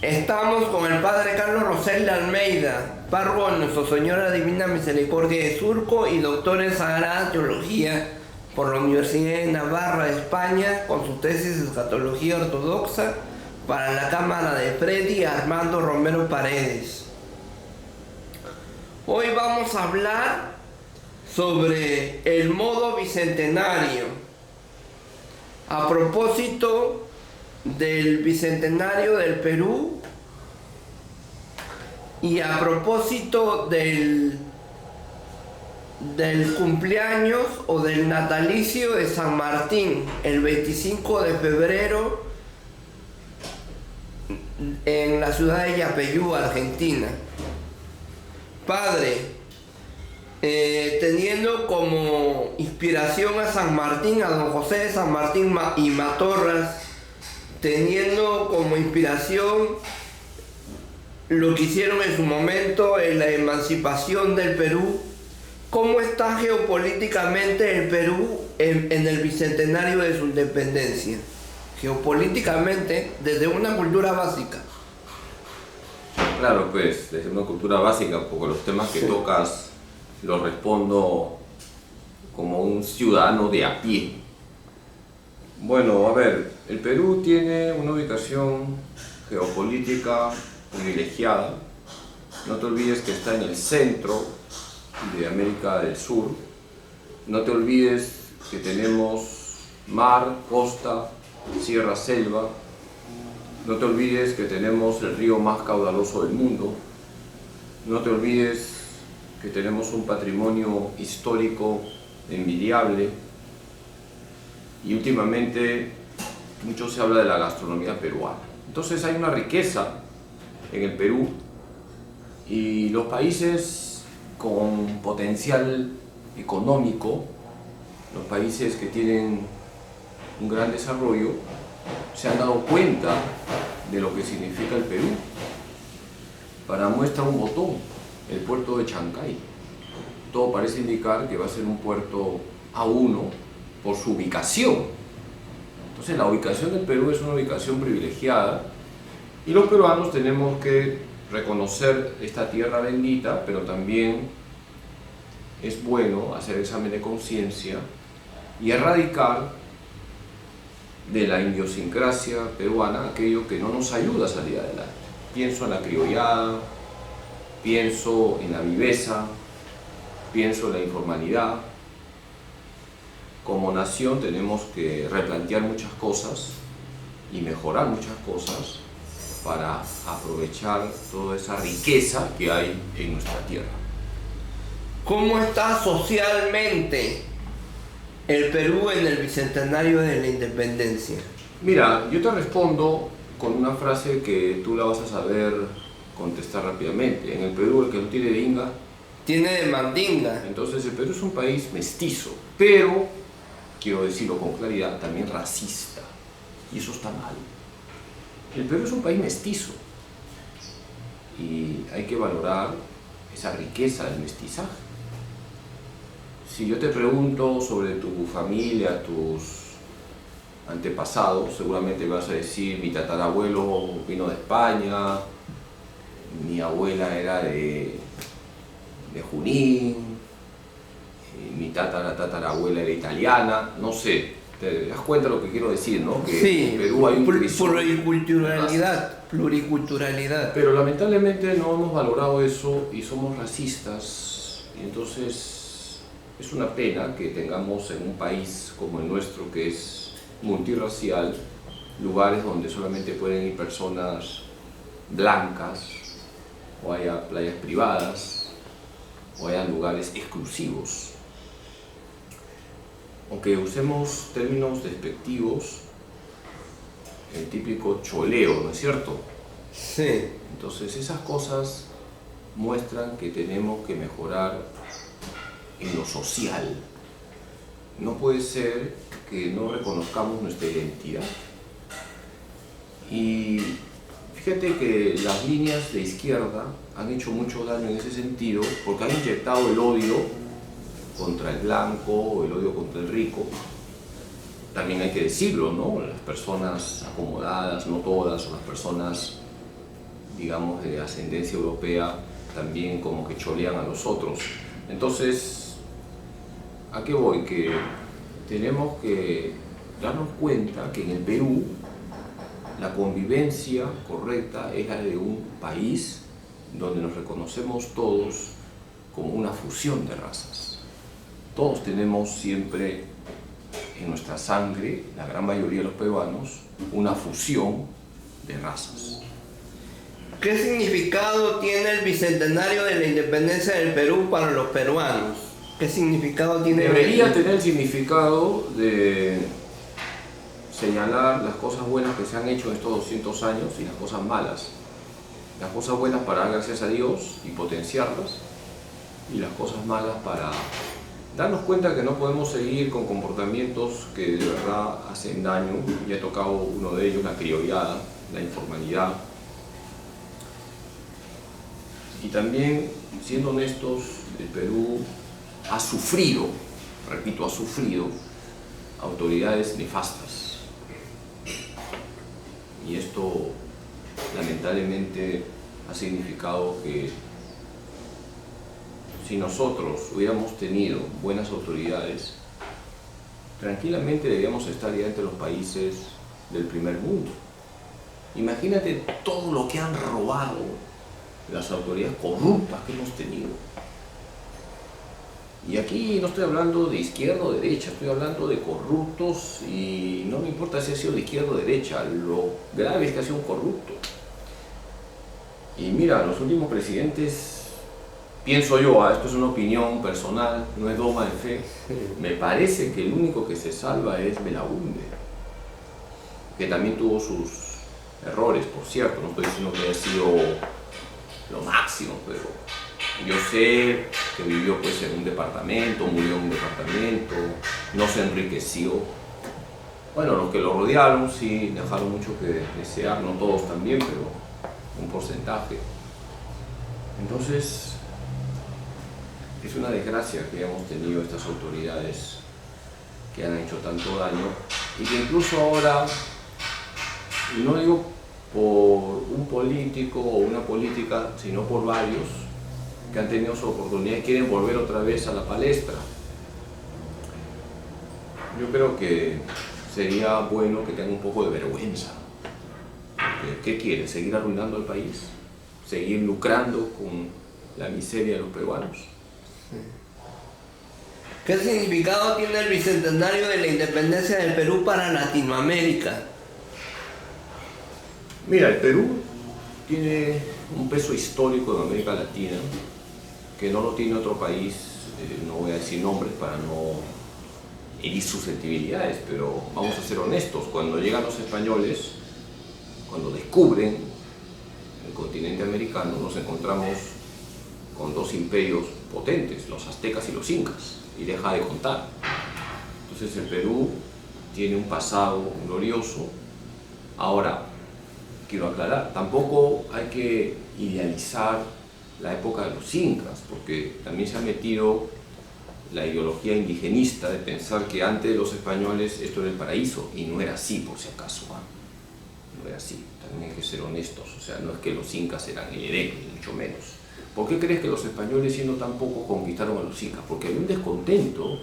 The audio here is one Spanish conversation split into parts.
Estamos con el Padre Carlos Rosel Almeida, párroco de Nuestra Señora Divina Misericordia de Surco y doctor en Sagrada Teología por la Universidad de Navarra de España, con su tesis de Escatología Ortodoxa para la Cámara de Freddy Armando Romero Paredes. Hoy vamos a hablar sobre el modo bicentenario. A propósito del bicentenario del Perú y a propósito del cumpleaños o del natalicio de San Martín, el 25 de febrero en la ciudad de Yapeyú, Argentina. Padre, teniendo como inspiración a San Martín, a don José de San Martín y Matorras, teniendo como inspiración lo que hicieron en su momento en la emancipación del Perú, ¿cómo está geopolíticamente el Perú en el bicentenario de su independencia? Geopolíticamente, desde una cultura básica. Claro, pues, desde una cultura básica, porque los temas que tocas los respondo como un ciudadano de a pie. Bueno, a ver, el Perú tiene una ubicación geopolítica privilegiada. No te olvides que está en el centro de América del Sur. No te olvides que tenemos mar, costa, sierra, selva. No te olvides que tenemos el río más caudaloso del mundo. No te olvides que tenemos un patrimonio histórico envidiable. Y últimamente mucho se habla de la gastronomía peruana. Entonces hay una riqueza en el Perú, y los países con potencial económico, los países que tienen un gran desarrollo, se han dado cuenta de lo que significa el Perú. Para muestra un botón, el puerto de Chancay. Todo parece indicar que va a ser un puerto A1 por su ubicación. Entonces la ubicación del Perú es una ubicación privilegiada, y los peruanos tenemos que reconocer esta tierra bendita, pero también es bueno hacer examen de conciencia y erradicar de la idiosincrasia peruana aquello que no nos ayuda a salir adelante. Pienso en la criollada, pienso en la viveza, pienso en la informalidad. Como nación tenemos que replantear muchas cosas y mejorar muchas cosas para aprovechar toda esa riqueza que hay en nuestra tierra. ¿Cómo está socialmente el Perú en el bicentenario de la independencia? Mira, yo te respondo con una frase que tú la vas a saber contestar rápidamente. En el Perú, el que no tiene de inga tiene de mandinga. Entonces el Perú es un país mestizo, pero, quiero decirlo con claridad, también racista, y eso está mal. El Perú es un país mestizo y hay que valorar esa riqueza del mestizaje. Si yo te pregunto sobre tu familia, tus antepasados, seguramente me vas a decir: mi tatarabuelo vino de España, mi abuela era de Junín, mi tatarabuela era italiana, no sé. ¿Te das cuenta de lo que quiero decir, no? Que sí, en Perú hay un pluriculturalidad. Pero lamentablemente no hemos valorado eso y somos racistas. Y entonces es una pena que tengamos en un país como el nuestro, que es multirracial, lugares donde solamente pueden ir personas blancas, o haya playas privadas, o haya lugares exclusivos. Aunque usemos términos despectivos, el típico choleo, ¿no es cierto? Sí. Entonces esas cosas muestran que tenemos que mejorar en lo social. No puede ser que no reconozcamos nuestra identidad. Y fíjate que las líneas de izquierda han hecho mucho daño en ese sentido, porque han inyectado el odio contra el blanco o el odio contra el rico. También hay que decirlo, ¿no? Las personas acomodadas, no todas, o las personas digamos, de ascendencia europea, también como que cholean a los otros. Entonces, ¿a qué voy? Que tenemos que darnos cuenta que en el Perú la convivencia correcta es la de un país donde nos reconocemos todos como una fusión de razas. Todos tenemos siempre en nuestra sangre, la gran mayoría de los peruanos, una fusión de razas. ¿Qué significado tiene el bicentenario de la independencia del Perú para los peruanos? ¿Qué significado tiene? Debería tener el significado de señalar las cosas buenas que se han hecho en estos 200 años y las cosas malas. Las cosas buenas para dar gracias a Dios y potenciarlas, y las cosas malas para darnos cuenta que no podemos seguir con comportamientos que de verdad hacen daño. Ya he tocado uno de ellos, la criollada, la informalidad. Y también, siendo honestos, el Perú ha sufrido, repito, ha sufrido autoridades nefastas. Y esto, lamentablemente, ha significado que si nosotros hubiéramos tenido buenas autoridades, tranquilamente deberíamos estar ya entre los países del primer mundo. Imagínate todo lo que han robado las autoridades corruptas que hemos tenido. Y aquí no estoy hablando de izquierda o derecha, estoy hablando de corruptos, y no me importa si ha sido de izquierda o derecha, lo grave es que ha sido un corrupto. Y mira, los últimos presidentes, pienso yo, esto es una opinión personal, no es dogma de fe, me parece que el único que se salva es Belaúnde, que también tuvo sus errores, por cierto, no estoy diciendo que haya sido lo máximo, pero yo sé que vivió pues en un departamento, murió en un departamento, no se enriqueció. Bueno, los que lo rodearon sí dejaron mucho que desear, no todos también, pero un porcentaje. Entonces, es una desgracia que hayamos tenido estas autoridades que han hecho tanto daño, y que incluso ahora, y no digo por un político o una política, sino por varios que han tenido su oportunidad y quieren volver otra vez a la palestra. Yo creo que sería bueno que tengan un poco de vergüenza. ¿Qué quieren? ¿Seguir arruinando el país? ¿Seguir lucrando con la miseria de los peruanos? ¿Qué significado tiene el bicentenario de la independencia del Perú para Latinoamérica? Mira, el Perú tiene un peso histórico en América Latina que no lo tiene otro país. No voy a decir nombres para no herir susceptibilidades, pero vamos a ser honestos. Cuando llegan los españoles, cuando descubren el continente americano, nos encontramos con dos imperios potentes, los aztecas y los incas, y deja de contar. Entonces el Perú tiene un pasado glorioso. Ahora, quiero aclarar, tampoco hay que idealizar la época de los incas, porque también se ha metido la ideología indigenista de pensar que antes de los españoles esto era el paraíso, y no era así, por si acaso, no era así. También hay que ser honestos, o sea, no es que los incas eran el Edén, ni mucho menos. ¿Por qué crees que los españoles, siendo tan pocos, conquistaron a los incas? Porque había un descontento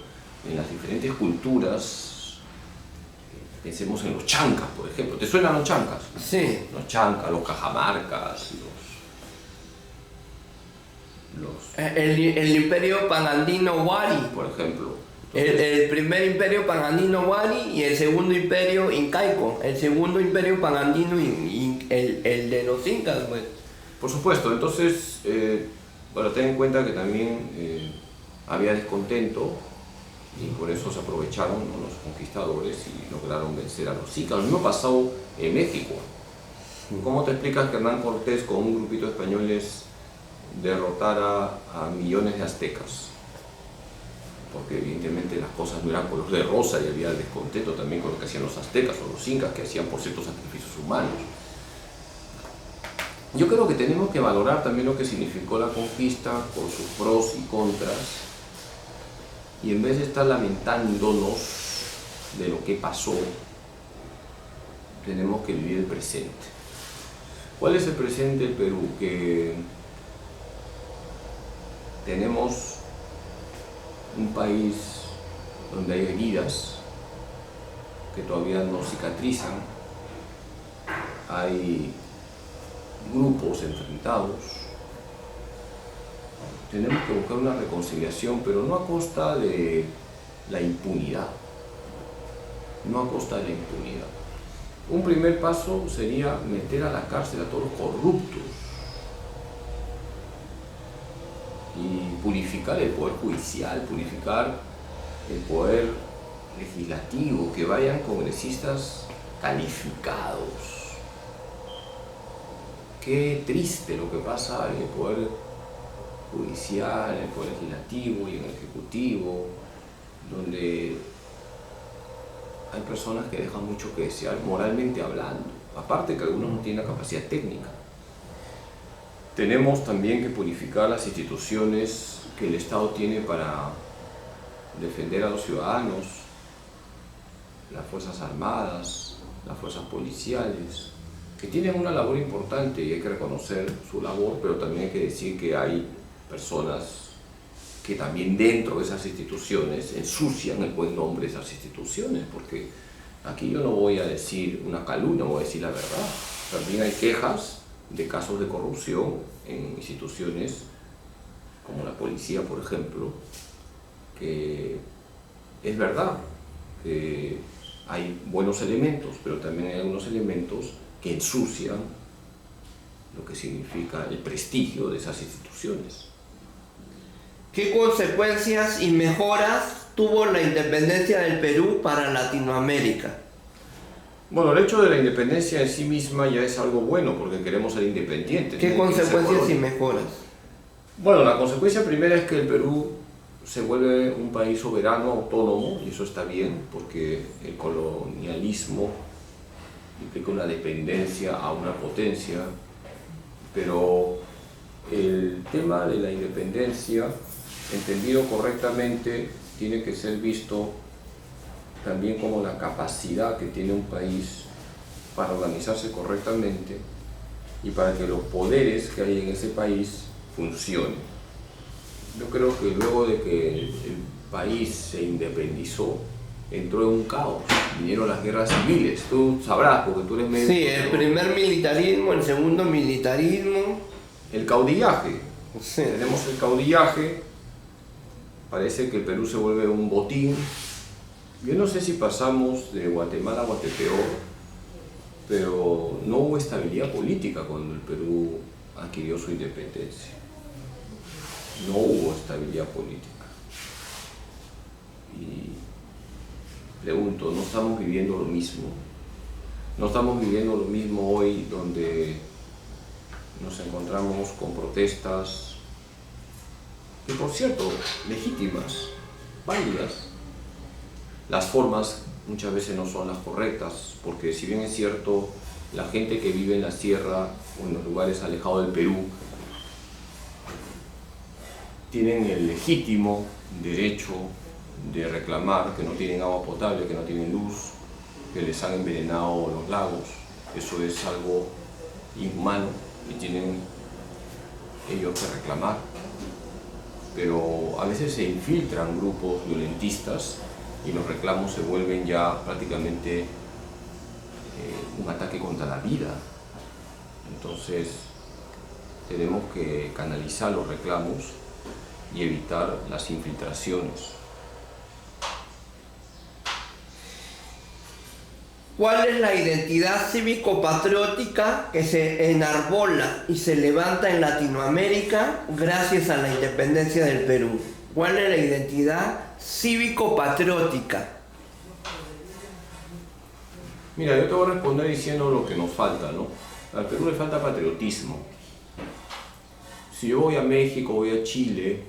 en las diferentes culturas. Pensemos en los chancas, por ejemplo. ¿Te suenan los chancas? Sí. Los chancas, los cajamarcas, El imperio panandino Wari, por ejemplo. el primer imperio panandino Wari y el segundo imperio incaico, el segundo imperio panandino y el de los incas, pues. Por supuesto. Entonces, bueno, ten en cuenta que también había descontento, y por eso se aprovecharon, ¿no?, los conquistadores y lograron vencer a los incas. Lo mismo pasó en México. ¿Cómo te explicas que Hernán Cortés con un grupito de españoles derrotara a millones de aztecas? Porque evidentemente las cosas no eran color de rosa y había descontento también con lo que hacían los aztecas o los incas, que hacían por ciertos sacrificios humanos. Yo creo que tenemos que valorar también lo que significó la conquista con sus pros y contras, y en vez de estar lamentándonos de lo que pasó, tenemos que vivir el presente. ¿Cuál es el presente del Perú? Que tenemos un país donde hay heridas que todavía no cicatrizan, hay grupos enfrentados. Tenemos que buscar una reconciliación, pero no a costa de la impunidad. No a costa de la impunidad. Un primer paso sería meter a la cárcel a todos los corruptos y purificar el poder judicial, purificar el poder legislativo, que vayan congresistas calificados. Qué triste lo que pasa en el poder judicial, en el poder legislativo y en el ejecutivo, donde hay personas que dejan mucho que desear moralmente hablando, aparte que algunos no tienen la capacidad técnica. Tenemos también que purificar las instituciones que el Estado tiene para defender a los ciudadanos, las Fuerzas Armadas, las Fuerzas Policiales, que tienen una labor importante y hay que reconocer su labor, pero también hay que decir que hay personas que también dentro de esas instituciones ensucian el buen nombre de esas instituciones, porque aquí yo no voy a decir una calumnia, voy a decir la verdad. También hay quejas de casos de corrupción en instituciones como la policía, por ejemplo, que es verdad que hay buenos elementos, pero también hay algunos elementos que ensucian lo que significa el prestigio de esas instituciones. ¿Qué consecuencias y mejoras tuvo la independencia del Perú para Latinoamérica? Bueno, el hecho de la independencia en sí misma ya es algo bueno porque queremos ser independientes. ¿Qué consecuencias y mejoras? Bueno, la consecuencia primera es que el Perú se vuelve un país soberano, autónomo, y eso está bien porque el colonialismo implica una dependencia a una potencia, pero el tema de la independencia, entendido correctamente, tiene que ser visto también como la capacidad que tiene un país para organizarse correctamente y para que los poderes que hay en ese país funcionen. Yo creo que luego de que el país se independizó, entró en un caos, vinieron las guerras civiles, tú sabrás porque tú eres médico. Sí, el primer militarismo, el segundo militarismo. El caudillaje. Sí. Tenemos el caudillaje, parece que el Perú se vuelve un botín. Yo no sé si pasamos de Guatemala a Guatepeor, pero no hubo estabilidad política cuando el Perú adquirió su independencia. No hubo estabilidad política. Y pregunto, ¿no estamos viviendo lo mismo? ¿No estamos viviendo lo mismo hoy donde nos encontramos con protestas que, por cierto, legítimas, válidas? Las formas muchas veces no son las correctas, porque si bien es cierto, la gente que vive en la sierra o en los lugares alejados del Perú tienen el legítimo derecho de reclamar que no tienen agua potable, que no tienen luz, que les han envenenado los lagos. Eso es algo inhumano y tienen ellos que reclamar. Pero a veces se infiltran grupos violentistas y los reclamos se vuelven ya prácticamente un ataque contra la vida. Entonces tenemos que canalizar los reclamos y evitar las infiltraciones. ¿Cuál es la identidad cívico-patriótica que se enarbola y se levanta en Latinoamérica gracias a la independencia del Perú? ¿Cuál es la identidad cívico-patriótica? Mira, yo te voy a responder diciendo lo que nos falta, ¿no? Al Perú le falta patriotismo. Si yo voy a México, voy a Chile,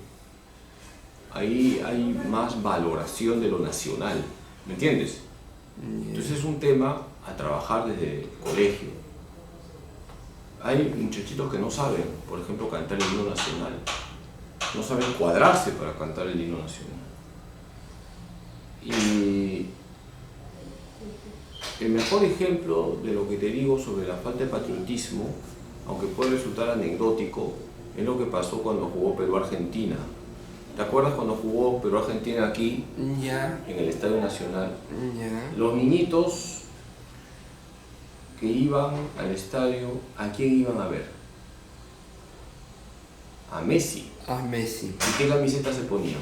ahí hay más valoración de lo nacional, ¿me entiendes? Entonces es un tema a trabajar desde el colegio. Hay muchachitos que no saben, por ejemplo, cantar el himno nacional. No saben cuadrarse para cantar el himno nacional. Y el mejor ejemplo de lo que te digo sobre la falta de patriotismo aunque puede resultar anecdótico, es lo que pasó cuando jugó Perú-Argentina. ¿Te acuerdas cuando jugó Perú-Argentina aquí, Ya, en el Estadio Nacional? ya. Los niñitos que iban al estadio, ¿a quién iban a ver? A Messi. A Messi. ¿Y qué camiseta se ponían?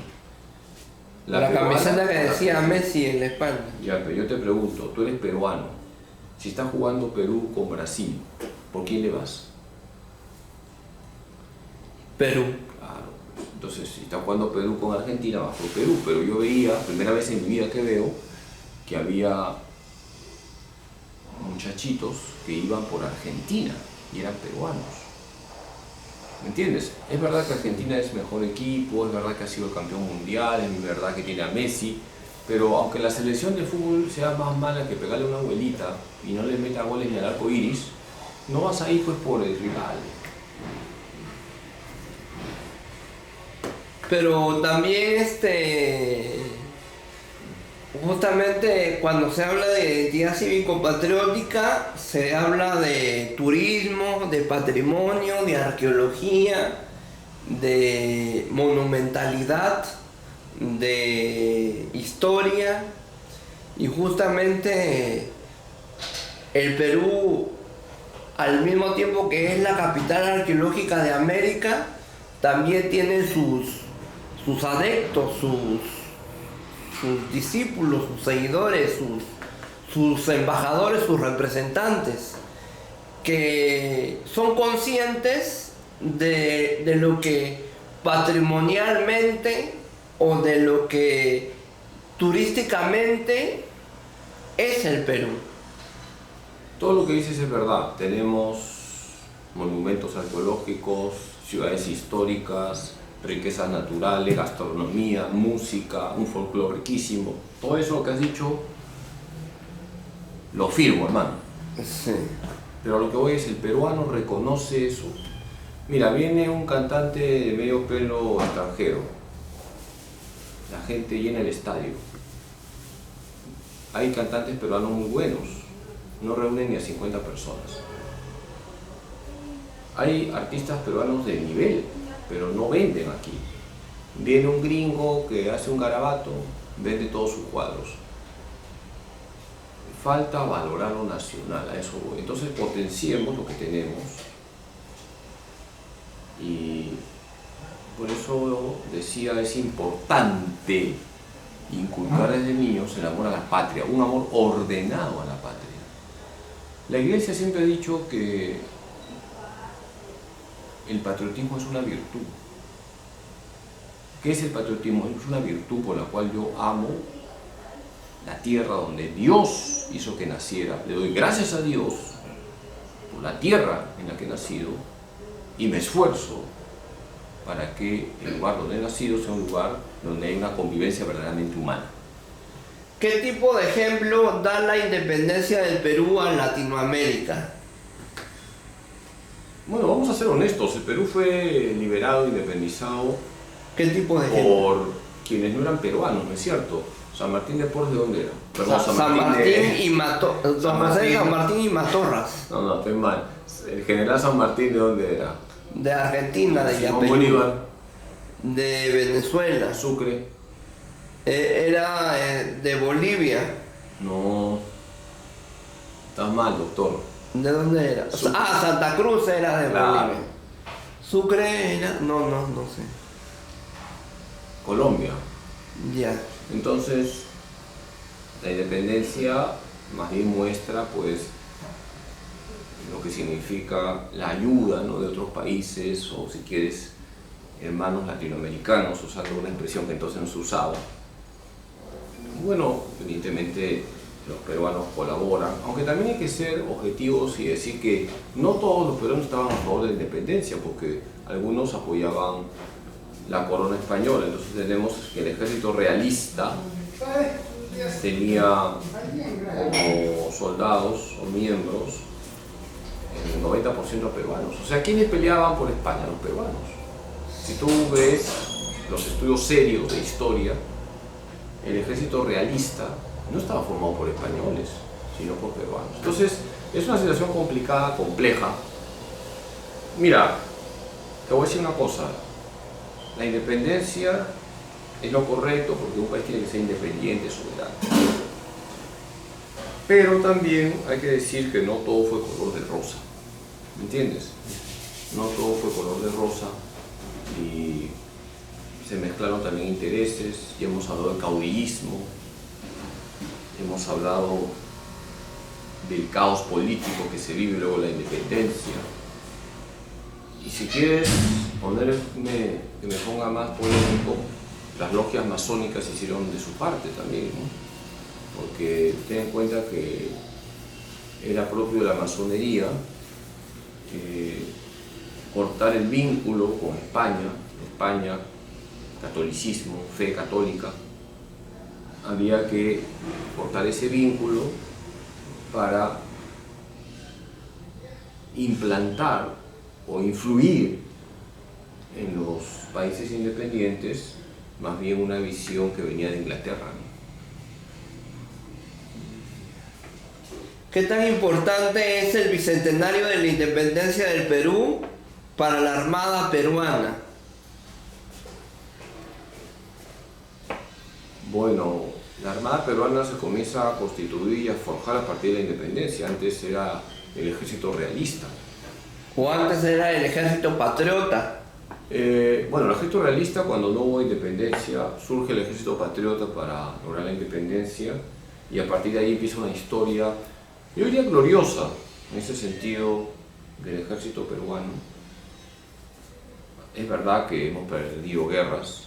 La peruana, camiseta que la decía peruana. Messi en la espalda. Ya, pero yo te pregunto, tú eres peruano. Si está jugando Perú con Brasil, ¿por quién le vas? Perú. Claro. Entonces, si está jugando Perú con Argentina, vas por Perú. Pero yo veía, primera vez en mi vida que veo, que había muchachitos que iban por Argentina y eran peruanos. ¿Me entiendes? Es verdad que Argentina es mejor equipo, es verdad que ha sido campeón mundial, es verdad que tiene a Messi, pero aunque la selección de fútbol sea más mala que pegarle a una abuelita y no le meta goles ni al arco iris, no vas a ir pues por el rival. Pero también justamente cuando se habla de identidad cívico-patriótica, se habla de turismo, de patrimonio, de arqueología, de monumentalidad, de historia, y justamente el Perú, al mismo tiempo que es la capital arqueológica de América, también tiene sus adeptos, sus discípulos, sus seguidores, sus embajadores, sus representantes, que son conscientes de lo que patrimonialmente o de lo que turísticamente es el Perú. Todo lo que dices es verdad. Tenemos monumentos arqueológicos, ciudades históricas, riquezas naturales, gastronomía, música, un folclore riquísimo. Todo eso que has dicho lo firmo, hermano. Sí. Pero lo que voy es, el peruano reconoce eso. Mira, viene un cantante de medio pelo extranjero. La gente llena el estadio. Hay cantantes peruanos muy buenos. No reúnen ni a 50 personas. Hay artistas peruanos de nivel, pero no venden aquí. Viene un gringo que hace un garabato, vende todos sus cuadros. Falta valorar lo nacional, a eso voy. Entonces potenciemos lo que tenemos y por eso decía, es importante inculcar desde niños el amor a la patria, un amor ordenado a la patria. La Iglesia siempre ha dicho que el patriotismo es una virtud. ¿Qué es el patriotismo? Es una virtud por la cual yo amo la tierra donde Dios hizo que naciera. Le doy gracias a Dios por la tierra en la que he nacido y me esfuerzo para que el lugar donde he nacido sea un lugar donde hay una convivencia verdaderamente humana. ¿Qué tipo de ejemplo da la independencia del Perú a Latinoamérica? Bueno, vamos a ser honestos, el Perú fue liberado, independizado ¿Qué tipo de ejemplo? por quienes no eran peruanos, ¿no es cierto? San Martín de Porres, ¿de dónde era? Perdón, San Martín y Matorras. San Martín. San Martín y Matorras. No, estoy mal. El general San Martín, ¿de dónde era? De Argentina, de Simón Yapeyú. Bolívar, De Venezuela. Sucre. Era de Bolivia. No, estás mal, doctor. ¿De dónde era? Sucre. Santa Cruz era de Claro. Bolivia. Sucre era... No sé. Colombia. Ya. Entonces, la independencia más bien muestra pues lo que significa la ayuda, ¿no?, de otros países, o si quieres, hermanos latinoamericanos, usando una expresión que entonces no se usaba. Y bueno, evidentemente los peruanos colaboran, aunque también hay que ser objetivos y decir que no todos los peruanos estaban a favor de la independencia, porque algunos apoyaban la corona española. Entonces tenemos que el ejército realista tenía como soldados o miembros el 90% peruanos. O sea, ¿quiénes peleaban por España? Los peruanos. Si tú ves los estudios serios de historia, el ejército realista no estaba formado por españoles, sino por peruanos. Entonces, es una situación complicada, compleja, Mira, te voy a decir una cosa. La independencia es lo correcto porque un país tiene que ser independiente, soberano. Pero también hay que decir que no todo fue color de rosa. ¿Me entiendes? No todo fue color de rosa y se mezclaron también intereses. Ya hemos hablado del caudillismo, hemos hablado del caos político que se vive luego de la independencia. Y si quieres que me ponga más polémico, las logias masónicas hicieron de su parte también, ¿no? Porque ten en cuenta que era propio de la masonería cortar el vínculo con España, catolicismo, fe católica. Había que cortar ese vínculo para implantar o influir en los países independientes más bien una visión que venía de Inglaterra, ¿no? ¿Qué tan importante es el bicentenario de la independencia del Perú para la Armada peruana? Bueno, la Armada peruana se comienza a constituir y a forjar a partir de la independencia. Antes era el ejército realista. ¿O antes era el ejército patriota? Bueno, el ejército realista, cuando no hubo independencia, surge el ejército patriota para lograr la independencia y a partir de ahí empieza una historia, yo diría gloriosa, en ese sentido, del ejército peruano. Es verdad que hemos perdido guerras,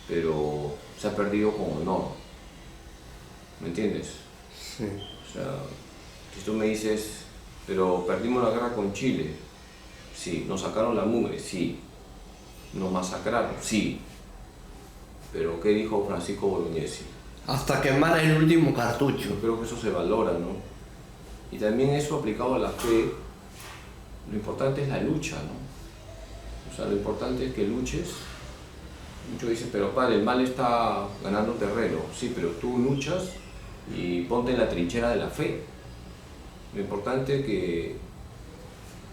pero se ha perdido con honor, ¿me entiendes? Sí. O sea, si tú me dices, pero perdimos la guerra con Chile, sí. Nos sacaron la mugre, sí. Nos masacraron, sí. Pero ¿qué dijo Francisco Bolognesi? Hasta quemar el último cartucho. Yo creo que eso se valora, ¿no? Y también eso aplicado a la fe, lo importante es la lucha, ¿no? O sea, lo importante es que luches. Muchos dicen, pero padre, el mal está ganando terreno. Sí, pero tú luchas y ponte en la trinchera de la fe. Lo importante que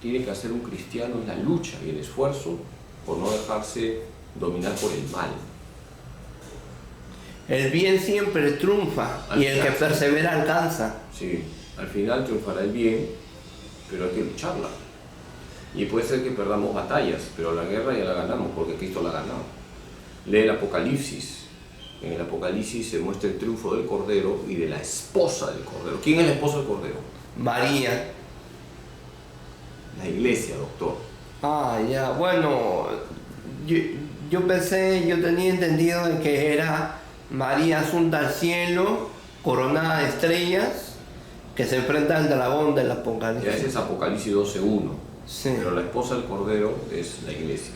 tiene que hacer un cristiano es la lucha y el esfuerzo por no dejarse dominar por el mal. El bien siempre triunfa y el que persevera alcanza. Sí, al final triunfará el bien, pero hay que lucharla. Y puede ser que perdamos batallas, pero la guerra ya la ganamos porque Cristo la ha ganado. Lee el Apocalipsis. En el Apocalipsis se muestra el triunfo del Cordero y de la esposa del Cordero. ¿Quién es la esposa del Cordero? María. La iglesia, doctor. Ah, ya, bueno, yo pensé, yo tenía entendido de que era María asunta al cielo, coronada de estrellas, que se enfrenta al dragón del Ya Apocalipsis. ese es Apocalipsis 12:1. Sí. Pero la esposa del Cordero es la iglesia.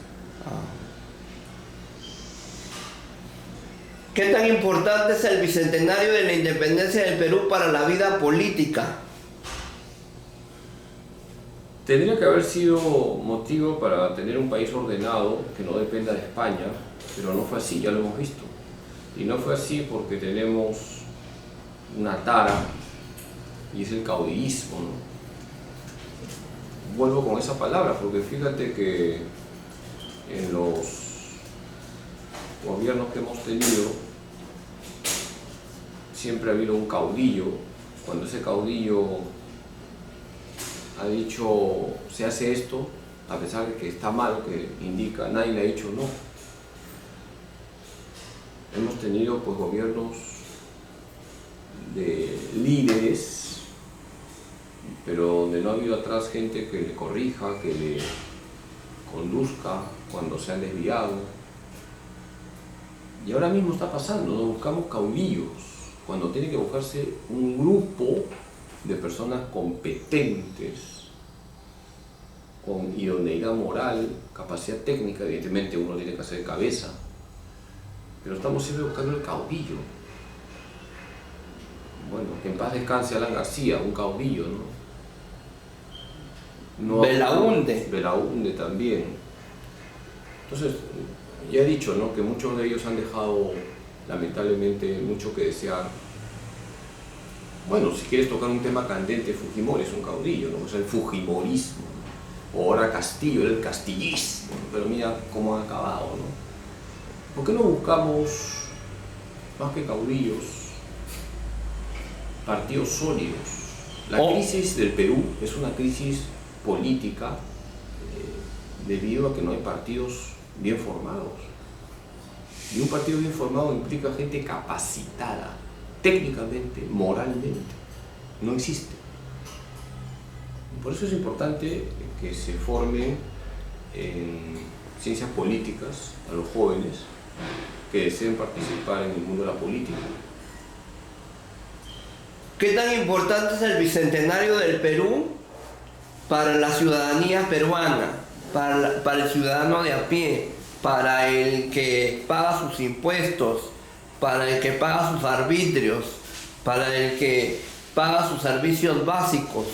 ¿Qué tan importante es el bicentenario de la independencia del Perú para la vida política? Tendría que haber sido motivo para tener un país ordenado que no dependa de España, pero no fue así, ya lo hemos visto. Y no fue así porque tenemos una tara y es el caudillismo, ¿no? Vuelvo con esa palabra porque fíjate que en los gobiernos que hemos tenido siempre ha habido un caudillo. Cuando ese caudillo ha dicho se hace esto, a pesar de que está mal, que indica, nadie le ha dicho no. Hemos tenido pues gobiernos de líderes, pero donde no ha habido atrás gente que le corrija, que le conduzca cuando se han desviado. Y ahora mismo está pasando, nos buscamos caudillos, cuando tiene que buscarse un grupo de personas competentes, con idoneidad moral, capacidad técnica. Evidentemente uno tiene que hacer cabeza, pero estamos siempre buscando el caudillo. Bueno, que en paz descanse Alan García, un caudillo, ¿no? Belaúnde. Belaúnde también. Entonces, ya he dicho, ¿no?, que muchos de ellos han dejado, lamentablemente, mucho que desear. Bueno, si quieres tocar un tema candente, Fujimori es un caudillo, ¿no? O sea, el fujimorismo. O ahora Castillo, era el castillismo, pero mira cómo han acabado, ¿no? ¿Por qué no buscamos, más que caudillos, partidos sólidos? La crisis del Perú es una crisis política debido a que no hay partidos bien formados. Y un partido bien formado implica gente capacitada, técnicamente, moralmente. No existe. Por eso es importante que se formen en ciencias políticas a los jóvenes que deseen participar en el mundo de la política. ¿Qué tan importante es el Bicentenario del Perú para la ciudadanía peruana, para el ciudadano de a pie, para el que paga sus impuestos, para el que paga sus arbitrios, para el que paga sus servicios básicos,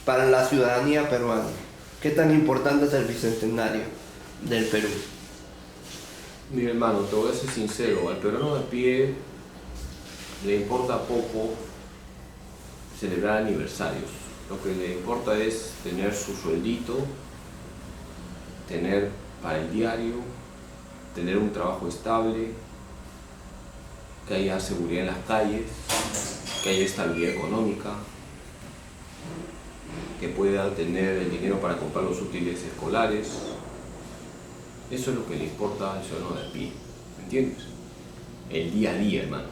para la ciudadanía peruana? ¿Qué tan importante es el Bicentenario del Perú? Mira, hermano, te voy a ser sincero, al peruano de a pie le importa poco celebrar aniversarios. Lo que le importa es tener su sueldito, tener para el diario, tener un trabajo estable, que haya seguridad en las calles, que haya estabilidad económica, que pueda tener el dinero para comprar los útiles escolares. Eso es lo que le importa al ciudadano de a pie, ¿me entiendes? El día a día, hermano.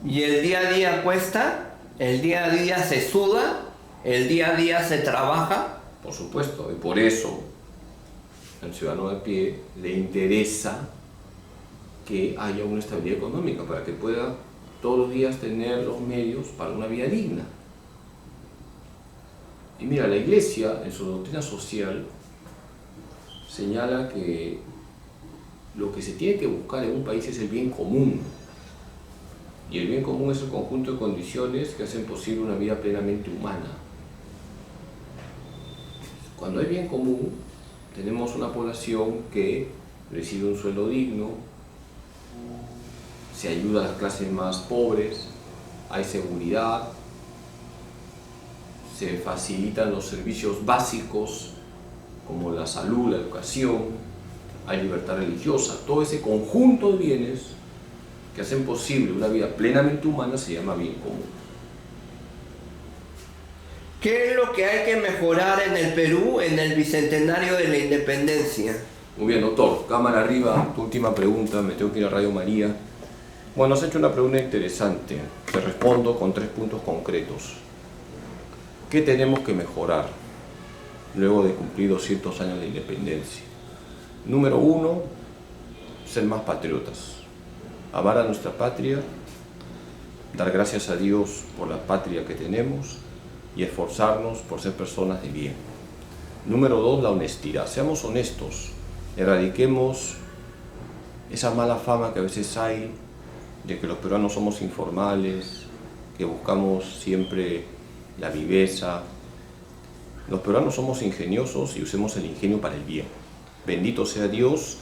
¿Y el día a día cuesta? ¿El día a día se suda? ¿El día a día se trabaja? Por supuesto, y por eso al ciudadano de a pie le interesa que haya una estabilidad económica para que pueda todos los días tener los medios para una vida digna. Y mira, la Iglesia en su doctrina social señala que lo que se tiene que buscar en un país es el bien común. Y el bien común es el conjunto de condiciones que hacen posible una vida plenamente humana. Cuando hay bien común, tenemos una población que recibe un sueldo digno, se ayuda a las clases más pobres, hay seguridad, se facilitan los servicios básicos como la salud, la educación, hay libertad religiosa. Todo ese conjunto de bienes que hacen posible una vida plenamente humana se llama bien común. ¿Qué es lo que hay que mejorar en el Perú en el Bicentenario de la Independencia? Muy bien, doctor. Cámara arriba, tu última pregunta, me tengo que ir a Radio María. Bueno, has hecho una pregunta interesante. Te respondo con 3 puntos concretos. ¿Qué tenemos que mejorar luego de cumplir 200 años de independencia? Número 1, ser más patriotas. Amar a nuestra patria, dar gracias a Dios por la patria que tenemos y esforzarnos por ser personas de bien. Número 2, la honestidad. Seamos honestos, erradiquemos esa mala fama que a veces hay de que los peruanos somos informales, que buscamos siempre la viveza. Los peruanos somos ingeniosos y usemos el ingenio para el bien. Bendito sea Dios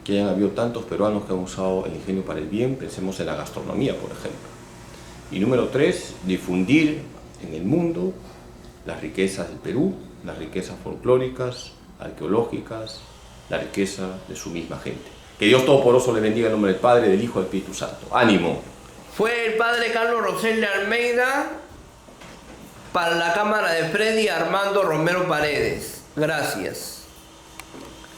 que hayan habido tantos peruanos que han usado el ingenio para el bien. Pensemos en la gastronomía, por ejemplo. Y número 3, difundir en el mundo las riquezas del Perú, las riquezas folclóricas, arqueológicas, la riqueza de su misma gente. Que Dios Todopoderoso le bendiga en nombre del Padre, del Hijo y del Espíritu Santo. ¡Ánimo! Fue el padre Carlos Rosel Almeida para la cámara de Freddy Armando Romero Paredes. Gracias.